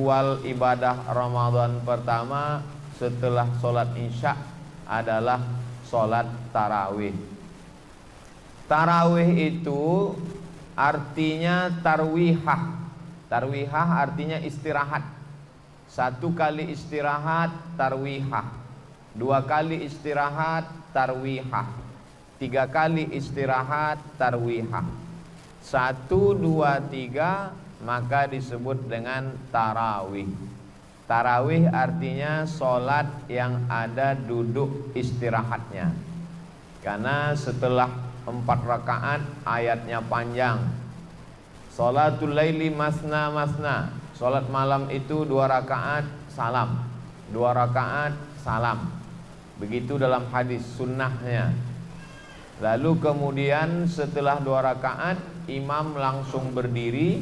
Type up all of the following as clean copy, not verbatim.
ritual ibadah Ramadan pertama setelah sholat isya adalah sholat tarawih. Tarawih itu artinya tarwihah. Tarwihah artinya istirahat. 1 kali istirahat tarwihah, 2 kali istirahat tarwihah, 3 kali istirahat tarwihah. 1, 2, 3 maka disebut dengan tarawih. Tarawih artinya sholat yang ada duduk istirahatnya. Karena setelah 4 rakaat ayatnya panjang. Sholatul laili masna masna. Sholat malam itu 2 rakaat salam, 2 rakaat salam. Begitu dalam hadis sunnahnya. Lalu kemudian setelah 2 rakaat imam langsung berdiri.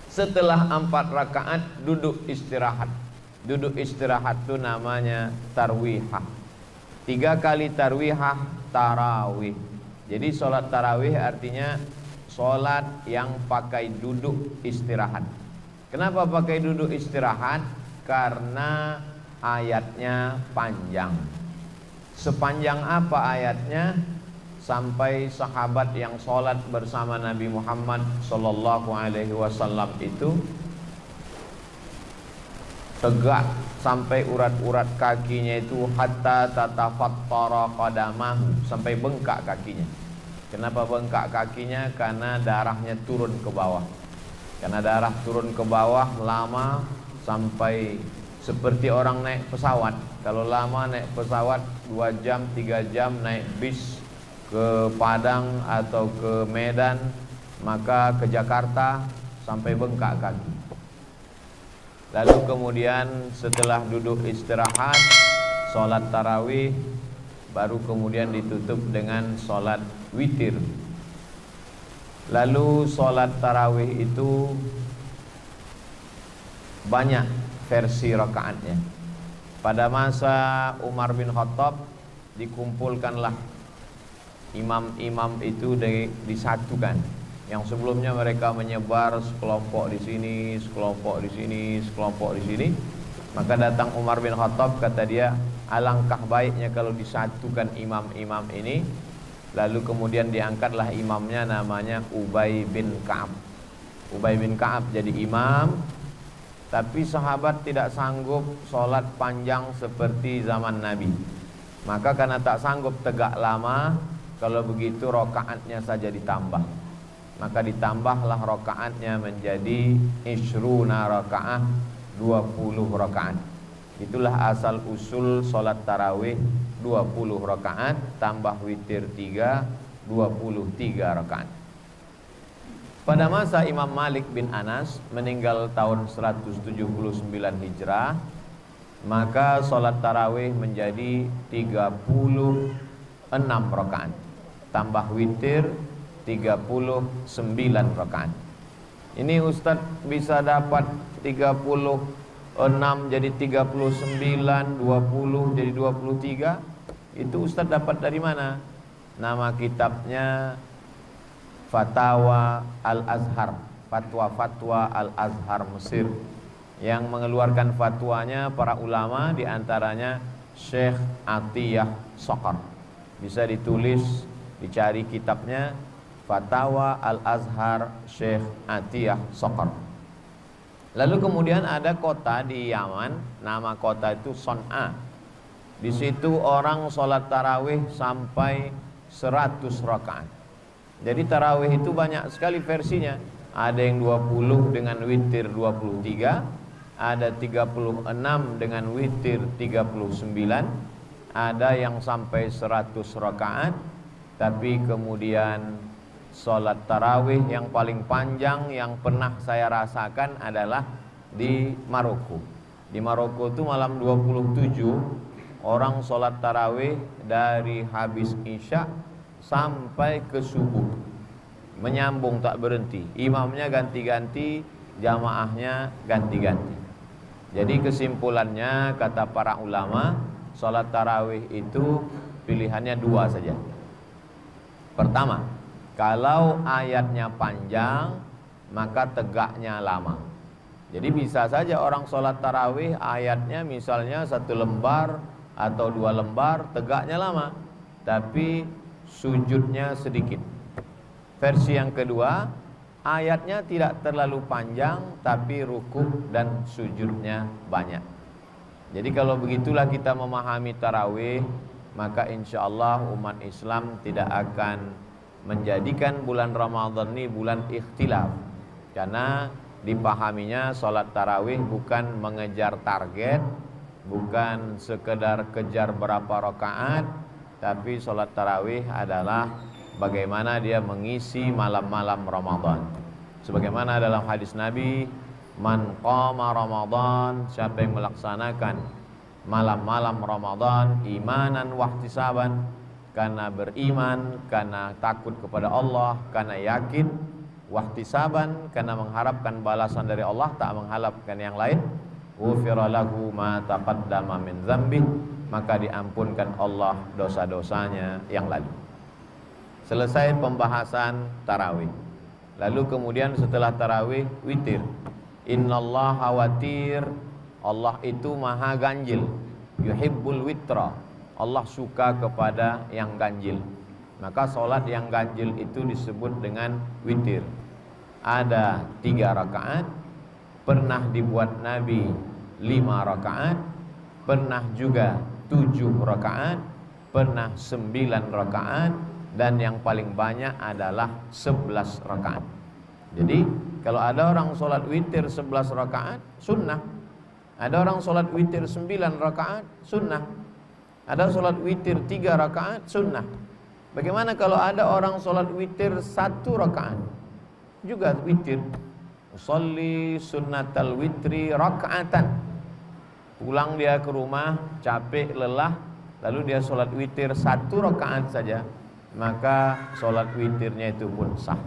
Setelah 4 rakaat duduk istirahat. Duduk istirahat itu namanya tarwihah. 3 kali tarwihah tarawih. Jadi sholat tarawih artinya sholat yang pakai duduk istirahat. Kenapa pakai duduk istirahat? Karena ayatnya panjang. Sepanjang apa ayatnya? Sampai sahabat yang sholat bersama Nabi Muhammad sallallahu alaihi wasallam itu tegak sampai urat-urat kakinya itu hatta tatafattara qadamahu, sampai bengkak kakinya. Kenapa bengkak kakinya? Karena darahnya turun ke bawah. Karena darah turun ke bawah lama, sampai seperti orang naik pesawat. Kalau lama naik pesawat 2 jam, 3 jam naik bis ke Padang atau ke Medan, maka ke Jakarta sampai bengkak kaki. Lalu kemudian setelah duduk istirahat sholat tarawih, baru kemudian ditutup dengan sholat witir. Lalu sholat tarawih itu banyak versi rakaatnya. Pada masa Umar bin Khattab dikumpulkanlah imam-imam itu disatukan. Yang sebelumnya mereka menyebar sekelompok di sini, sekelompok di sini, sekelompok di sini. Maka datang Umar bin Khattab, kata dia, alangkah baiknya kalau disatukan imam-imam ini. Lalu kemudian diangkatlah imamnya, namanya Ubay bin Ka'ab. Ubay bin Ka'ab jadi imam. Tapi sahabat tidak sanggup sholat panjang seperti zaman Nabi. Maka karena tak sanggup tegak lama, kalau begitu rokaatnya saja ditambah. Maka ditambahlah rokaatnya menjadi ishruna rokaat, 20 rokaat. Itulah asal usul sholat tarawih, 20 rokaat tambah witir 3, 23 rokaat. Pada masa Imam Malik bin Anas meninggal tahun 179 Hijrah, maka sholat tarawih menjadi 36 rokaat tambah witir 39 rakaat. Ini Ustaz bisa dapat 36 jadi 39, 20 jadi 23. Itu Ustaz dapat dari mana? Nama kitabnya Fatawa Al-Azhar, Fatwa-Fatwa Al-Azhar Mesir, yang mengeluarkan fatwanya para ulama, diantaranya Syekh Atiyah Soqar. Bisa ditulis, dicari kitabnya Fatawa Al-Azhar Syekh Atiyah Soqar. Lalu kemudian ada kota di Yaman, nama kota itu Son'a. Di situ orang sholat tarawih sampai 100 rakaat. Jadi tarawih itu banyak sekali versinya. Ada yang 20 dengan witir 23, ada 36 dengan witir 39, ada yang sampai 100 rakaat. Tapi kemudian sholat tarawih yang paling panjang yang pernah saya rasakan adalah di Maroko. Di Maroko itu malam 27 orang sholat tarawih dari habis isya sampai ke subuh, menyambung tak berhenti. Imamnya ganti-ganti, jamaahnya ganti-ganti. Jadi kesimpulannya kata para ulama, sholat tarawih itu pilihannya 2 saja. Pertama, kalau ayatnya panjang maka tegaknya lama. Jadi bisa saja orang sholat tarawih ayatnya misalnya 1 lembar atau 2 lembar, tegaknya lama, tapi sujudnya sedikit. Versi yang kedua, ayatnya tidak terlalu panjang, tapi rukuk dan sujudnya banyak. Jadi kalau begitulah kita memahami tarawih, maka insya Allah umat Islam tidak akan menjadikan bulan Ramadan ini bulan ikhtilaf. Karena dipahaminya sholat tarawih bukan mengejar target, bukan sekedar kejar berapa rakaat, tapi sholat tarawih adalah bagaimana dia mengisi malam-malam Ramadan. Sebagaimana dalam hadis Nabi, man qama Ramadan, siapa yang melaksanakan malam-malam Ramadan imanan wahtisaban, karena beriman, karena takut kepada Allah, karena yakin, wahtisaban, karena mengharapkan balasan dari Allah, tak mengharapkan yang lain, ghufira lahu ma taqaddama min dzambih, maka diampunkan Allah dosa-dosanya yang lalu. Selesai pembahasan tarawih. Lalu kemudian setelah tarawih witir. Innallaha watir, Allah itu maha ganjil. Yuhibbul witra, Allah suka kepada yang ganjil. Maka solat yang ganjil itu disebut dengan witir. Ada 3 rakaat, pernah dibuat Nabi 5 rakaat, pernah juga 7 rakaat, pernah 9 rakaat, dan yang paling banyak adalah 11 rakaat. Jadi kalau ada orang sholat witir 11 rakaat sunnah, ada orang sholat witir 9 rakaat sunnah, ada sholat witir 3 rakaat sunnah. Bagaimana kalau ada orang sholat witir 1 rakaat juga witir? Usolli sunnatal witri rakaatan. Pulang dia ke rumah capek lelah, lalu dia sholat witir 1 rakaat saja, maka sholat witirnya itu pun sah.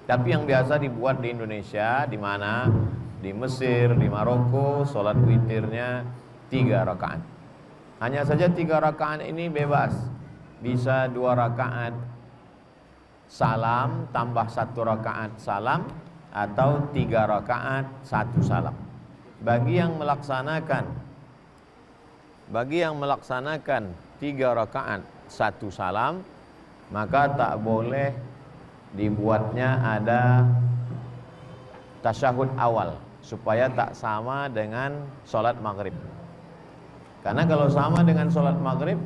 Tapi yang biasa dibuat di Indonesia, di mana? Di Mesir, di Maroko, sholat witirnya 3 rakaat. Hanya saja 3 rakaat ini bebas. Bisa 2 rakaat salam tambah 1 rakaat salam, atau 3 rakaat 1 salam. Bagi yang melaksanakan 3 rakaat 1 salam, maka tak boleh dibuatnya ada tasyahud awal, supaya tak sama dengan sholat maghrib. Karena kalau sama dengan sholat maghrib,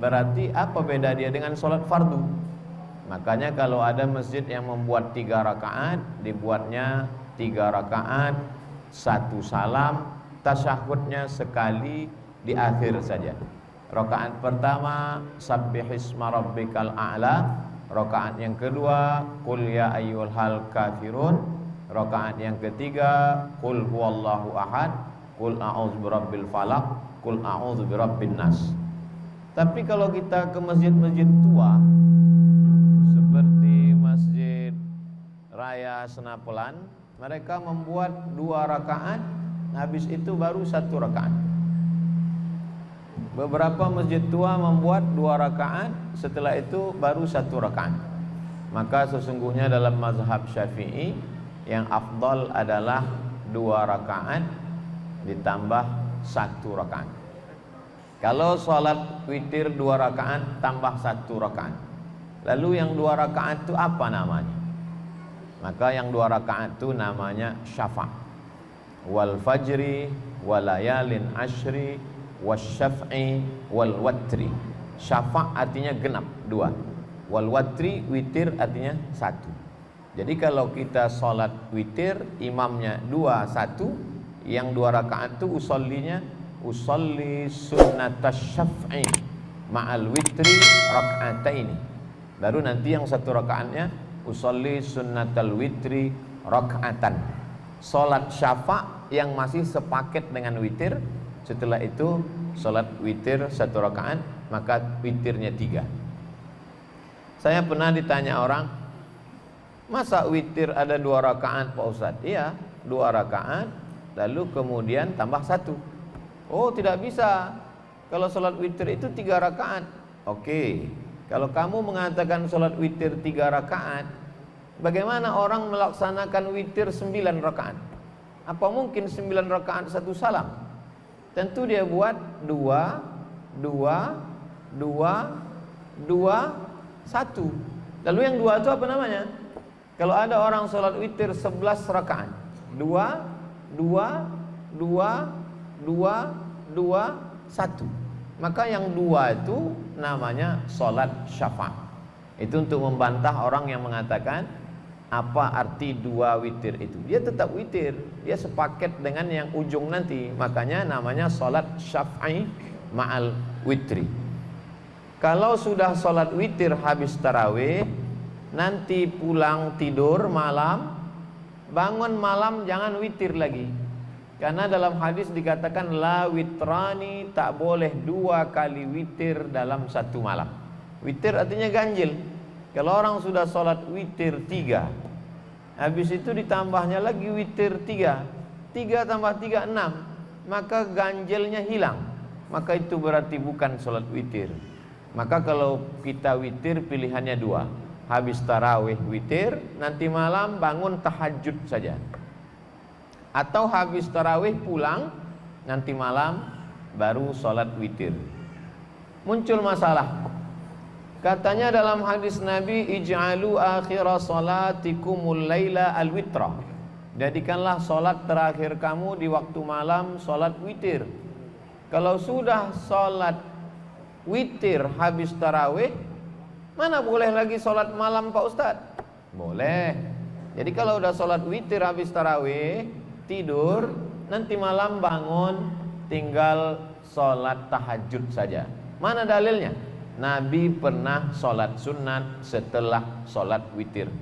berarti apa beda dia dengan sholat fardu? Makanya kalau ada masjid yang membuat 3 rakaat, dibuatnya 3 rakaat 1 salam, tasyahudnya sekali di akhir saja. Rakaat pertama sabbihisma rabbikal a'la, rakaat yang kedua qul ya ayyuhal kafirun, rakaat yang ketiga qul huwallahu ahad, qul a'udzu birabbil falaq, qul a'udzu birabbin nas. Tapi kalau kita ke masjid-masjid tua seperti Masjid Raya Senapelan, mereka membuat 2 rakaat, habis itu baru 1 rakaat. Beberapa masjid tua membuat 2 rakaat, setelah itu baru 1 rakaat. Maka sesungguhnya dalam mazhab Syafi'i yang afdal adalah 2 rakaat ditambah 1 rakaat. Kalau sholat witir 2 rakaat tambah 1 rakaat, lalu yang 2 rakaat itu apa namanya? Maka yang 2 rakaat itu namanya syafa'. Wal fajri walayalin ashri wasyaf'i wal watri. Syafa' artinya genap 2, wal watri witir artinya 1. Jadi kalau kita sholat witir, imamnya 2 1, yang 2 rakaat itu usolli sunnatas syaf'i ma'al witri raka'ataini. Baru nanti yang 1 rakaatnya usolli sunnatal witri raka'atan. Sholat syafa' yang masih sepaket dengan witir. Setelah itu sholat witir 1 rakaat, maka witirnya 3. Saya pernah ditanya orang, masa witir ada 2 rakaat Pak Ustadz? Iya, 2 rakaat, lalu kemudian tambah 1. Oh, tidak bisa. Kalau sholat witir itu 3 rakaat. Oke, kalau kamu mengatakan sholat witir 3 rakaat, bagaimana orang melaksanakan witir 9 rakaat? Apa mungkin 9 rakaat satu salam? Tentu dia buat 2, 2, 2, 2, 1. Lalu yang 2 itu apa namanya? Kalau ada orang sholat witir 11 rakaat, 2, 2, 2, 2, 2, 1. Maka yang 2 itu namanya sholat syafa'. Itu untuk membantah orang yang mengatakan apa arti 2 witir itu. Dia tetap witir, dia sepaket dengan yang ujung nanti. Makanya namanya sholat syafa'i ma'al witri. Kalau sudah sholat witir habis tarawih, nanti pulang tidur malam, bangun malam jangan witir lagi. Karena dalam hadis dikatakan la witrani, tak boleh 2 kali witir dalam satu malam. Witir artinya ganjil. Kalau orang sudah sholat witir 3, habis itu ditambahnya lagi witir 3, 3 tambah 3, 6, maka ganjilnya hilang. Maka itu berarti bukan sholat witir. Maka kalau kita witir pilihannya 2, habis tarawih witir, nanti malam bangun tahajud saja. Atau habis tarawih pulang, nanti malam baru sholat witir. Muncul masalah. Katanya dalam hadis Nabi, ij'alu akhira salatikumul laila al-witra. Jadikanlah sholat terakhir kamu di waktu malam sholat witir. Kalau sudah sholat witir habis tarawih, mana boleh lagi sholat malam Pak Ustadz? Boleh. Jadi kalau udah sholat witir habis tarawih, tidur, nanti malam bangun, tinggal sholat tahajud saja. Mana dalilnya? Nabi pernah sholat sunat setelah sholat witir.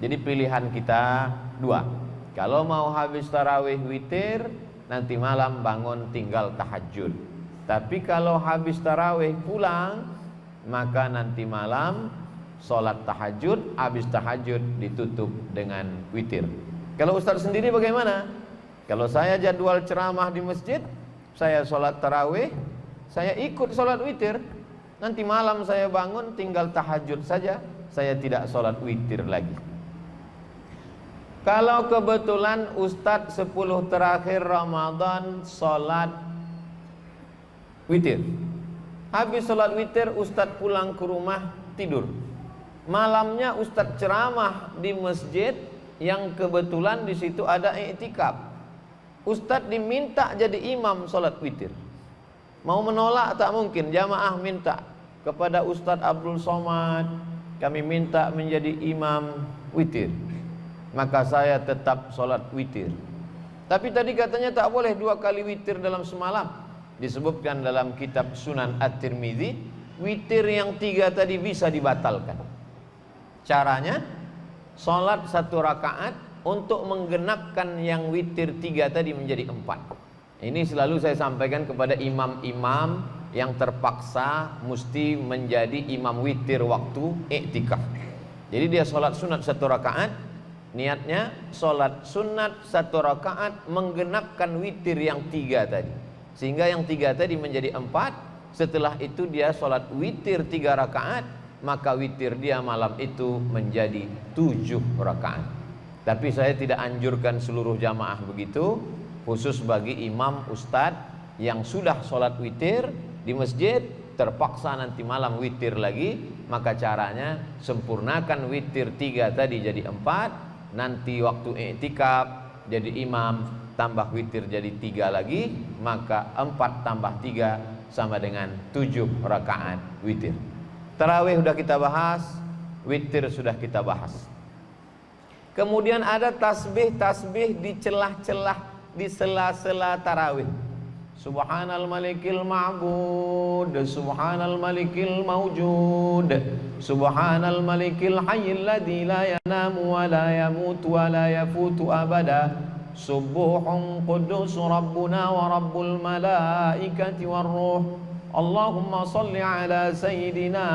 Jadi pilihan kita 2. Kalau mau habis tarawih witir, nanti malam bangun tinggal tahajud. Tapi kalau habis tarawih pulang, maka nanti malam sholat tahajud, habis tahajud ditutup dengan witir. Kalau Ustaz sendiri bagaimana? Kalau saya jadwal ceramah di masjid, saya sholat tarawih, saya ikut sholat witir. Nanti malam saya bangun tinggal tahajud saja, saya tidak sholat witir lagi. Kalau kebetulan Ustadz 10 terakhir Ramadan sholat witir, habis sholat witir Ustadz pulang ke rumah tidur, malamnya Ustadz ceramah di masjid yang kebetulan di situ ada i'tikaf. Ustadz diminta jadi imam sholat witir. Mau menolak tak mungkin, jamaah minta kepada Ustadz Abdul Somad, kami minta menjadi imam witir. Maka saya tetap sholat witir. Tapi tadi katanya tak boleh 2 kali witir dalam semalam. Disebutkan dalam kitab Sunan At-Tirmidzi, witir yang 3 tadi bisa dibatalkan. Caranya, sholat 1 rakaat untuk menggenapkan yang witir 3 tadi menjadi 4. Ini selalu saya sampaikan kepada imam-imam yang terpaksa mesti menjadi imam witir waktu iktikaf. Jadi dia sholat sunat 1 rakaat, niatnya sholat sunat 1 rakaat menggenapkan witir yang 3 tadi, sehingga yang 3 tadi menjadi 4. Setelah itu dia sholat witir 3 rakaat, maka witir dia malam itu menjadi 7 rakaat. Tapi saya tidak anjurkan seluruh jamaah begitu, khusus bagi imam ustadz yang sudah sholat witir di masjid, terpaksa nanti malam witir lagi. Maka caranya sempurnakan witir 3 tadi jadi 4, nanti waktu i'tikaf jadi imam, tambah witir jadi 3 lagi, maka 4 tambah 3 sama dengan 7 rakaat witir. Tarawih sudah kita bahas, witir sudah kita bahas. Kemudian ada tasbih-tasbih di celah-celah, di sela-sela tarawih. Subhanal malikil ma'bud, subhanal malikil mawjud, subhanal malikil hayyil ladzi la yanamu wa la yamutu wa la yafutu abada, subuhun qudus rabbuna wa rabbul malaikati war ruh. Allahumma salli ala sayyidina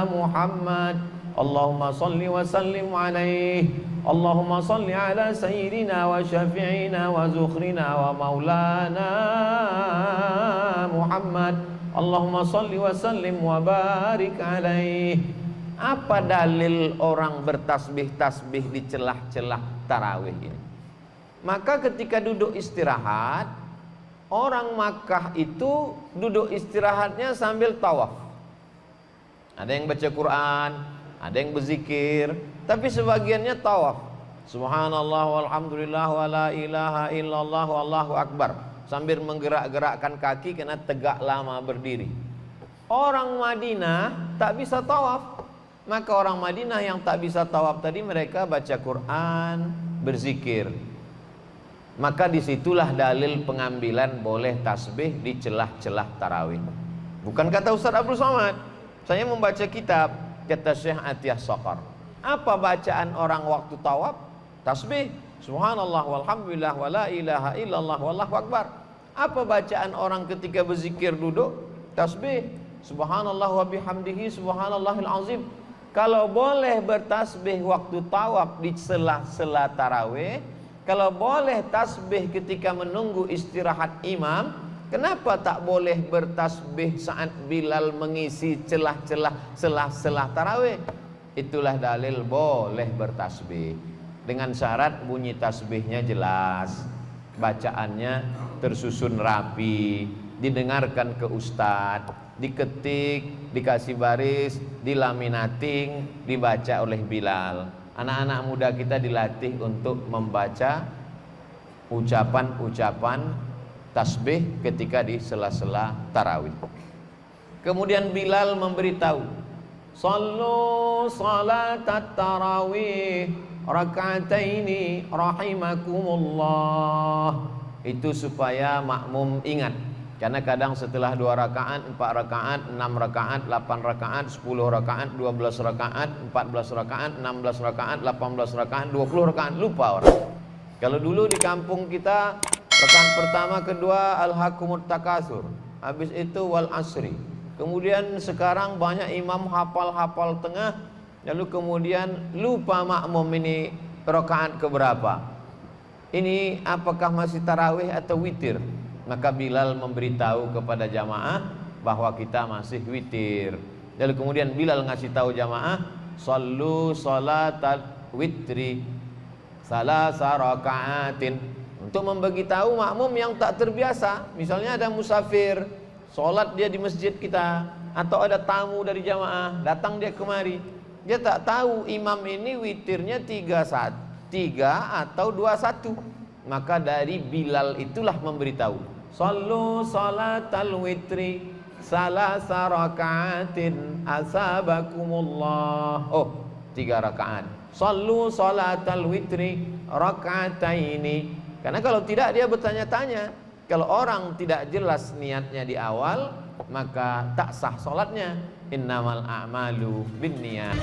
Muhammad, Allahumma salli wa sallim alaihi. Allahumma salli ala sayyidina wa syafi'ina wa zukhrina wa maulana Muhammad, Allahumma salli wa sallim wa barik alaihi. Apa dalil orang bertasbih-tasbih di celah-celah tarawih ini? Maka ketika duduk istirahat, orang Makkah itu duduk istirahatnya sambil tawaf. Ada yang baca Quran, ada yang berzikir, tapi sebagiannya tawaf. Subhanallah walhamdulillah wala ilaha illallah wallahu akbar, sambil menggerak-gerakkan kaki karena tegak lama berdiri. Orang Madinah tak bisa tawaf. Maka orang Madinah yang tak bisa tawaf tadi, mereka baca Quran, berzikir. Maka disitulah dalil pengambilan boleh tasbih di celah-celah tarawih. Bukan kata Ustaz Abdul Somad, saya membaca kitab, kata Syekh Atiyah Saqar. Apa bacaan orang waktu tawaf? Tasbih, subhanallah walhamdulillah wala ilaha illallah wallahu akbar. Apa bacaan orang ketika berzikir duduk? Tasbih, subhanallah wa bihamdihi subhanallahil azim. Kalau boleh bertasbih waktu tawaf di sela-sela tarawih, kalau boleh tasbih ketika menunggu istirahat imam, kenapa tak boleh bertasbih saat Bilal mengisi celah-celah sela-sela tarawih? Itulah dalil boleh bertasbih, dengan syarat bunyi tasbihnya jelas, bacaannya tersusun rapi, didengarkan ke ustadz, diketik, dikasih baris, dilaminating, dibaca oleh Bilal. Anak-anak muda kita dilatih untuk membaca ucapan-ucapan tasbih ketika di sela-sela tarawih. Kemudian Bilal memberitahu, sallu salatat tarawih raka'ataini rahimakumullah. Itu supaya makmum ingat. Karena kadang setelah 2 rakaat, 4 rakaat, 6 rakaat, 8 rakaat, 10 rakaat, 12 rakaat, 14 rakaat, 16 rakaat, 18 rakaat, 20 rakaat, lupa orang. Kalau dulu di kampung kita, rakaat pertama, kedua alhaqumut takasur, habis itu wal asri. Kemudian sekarang banyak imam hafal-hafal tengah, lalu kemudian lupa makmum ini rakaat keberapa. Ini apakah masih tarawih atau witir? Maka Bilal memberitahu kepada jamaah bahwa kita masih witir. Lalu kemudian Bilal ngasih tahu jamaah, sallu salatal witri salasa raka'atin, untuk memberitahu makmum yang tak terbiasa. Misalnya ada musafir, sholat dia di masjid kita, atau ada tamu dari jamaah, datang dia kemari, dia tak tahu imam ini witirnya 3 atau 21. Maka dari Bilal itulah memberitahu, sallu salatal witri salasa raka'atin asabakumullah. Oh, 3 rakaat. Sallu salatal witri raka'ataini. Karena kalau tidak dia bertanya-tanya. Kalau orang tidak jelas niatnya di awal, maka tak sah salatnya. Innamal a'malu binniyat.